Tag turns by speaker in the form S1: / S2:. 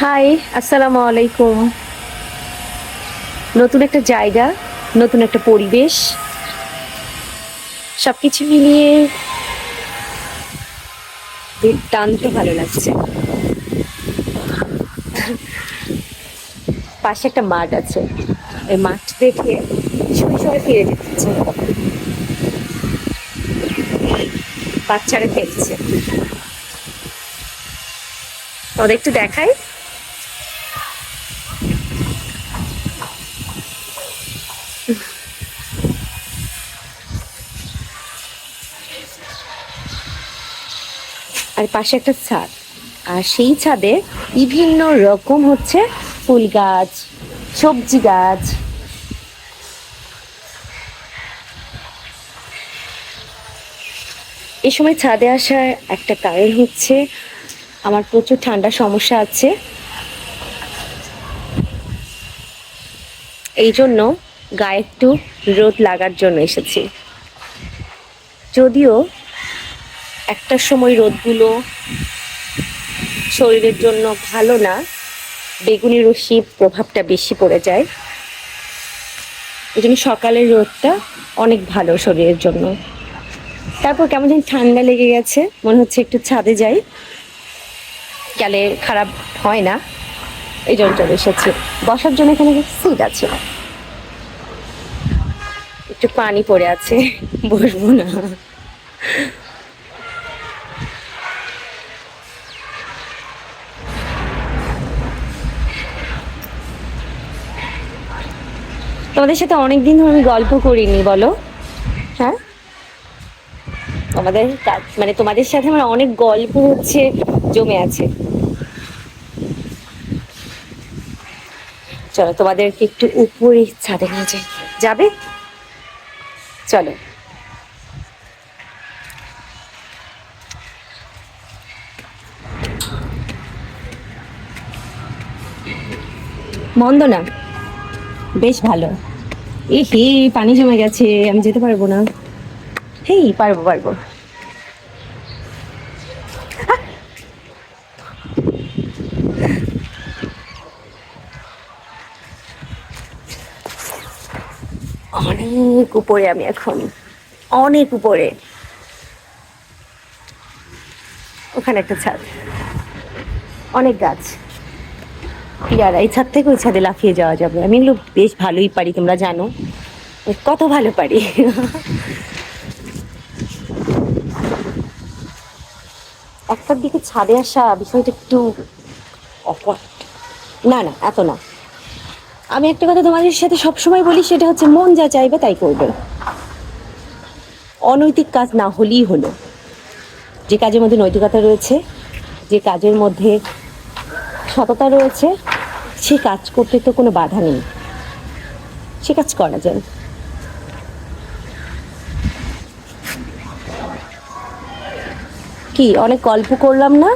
S1: High, আসসালামু আলাইকুম। নতুন একটা জায়গা, নতুন একটা পরিবেশ, সবকিছু মিলিয়ে দুর্দান্ত ভালো লাগছে। পাশে একটা মাঠ আছে, এই মাঠ দেখে শৈশবে ফিরে যেতে ইচ্ছে হলো। বাচ্চারা খেলছে, তোদের একটু দেখাই। আর পাশে একটা ছাদ, আর সেই ছাদে বিভিন্ন রকম হচ্ছে ফুল গাছ, সবজি গাছ। এই সময় ছাদে আসার একটা কারণ হচ্ছে আমার প্রচুর ঠান্ডার সমস্যা আছে, এই জন্য গায়ে একটু রোদ লাগার জন্য এসেছি। যদিও একটা সময় রোদগুলো শরীরের জন্য ভালো না, বেগুনি রশ্মির প্রভাবটা বেশি পড়ে যায়, এই জন্য সকালের রোদটা অনেক ভালো শরীরের জন্য। তারপর কেমন যেন ঠান্ডা লেগে গেছে, মনে হচ্ছে একটু ছাদে যাই, গেলে খারাপ হয় না, এই জন্য চলে এসেছি। বসার জন্য এখানে সিট আছে, একটু পানি পড়ে আছে, বসবো না। তোমাদের সাথে অনেকদিন ধরে আমি গল্প করিনি, বলো। হ্যাঁ, তোমাদের কাজ মানে তোমাদের সাথে আমার অনেক গল্প হচ্ছে জমে আছে। চলো তোমাদেরকে একটু উপরে ছাদে নিয়ে যাই, যাবে? চলো। মন্দ না, বেশ ভালো। এ হে, পানি জমে গেছে, আমি যেতে পারবো না। হেই, পারবো পারবো। অনেক উপরে আমি এখন, অনেক উপরে। ওখানে একটা ছাদ, অনেক গাছ, পেয়ারা। এই ছাদ থেকে ওই ছাদে লাফিয়ে যাওয়া যাবে। আমি এগুলো বেশ ভালোই পারি, তোমরা জানো কত ভালো পারি। একটার দিকে ছাদে আসা বিষয়টা একটু অকওয়ার্ড। না না, এত না। আমি একটা কথা তোমাদের সাথে সবসময় বলি, সেটা হচ্ছে মন যা চাইবে তাই করবে, অনৈতিক কাজ না হলেই হলো। যে কাজের মধ্যে নৈতিকতা রয়েছে, যে কাজের মধ্যে সততা রয়েছে, সে কাজ করতে তো কোনো বাধা নেই, সে কাজ করা যায়। কি অনেক গল্প করলাম না?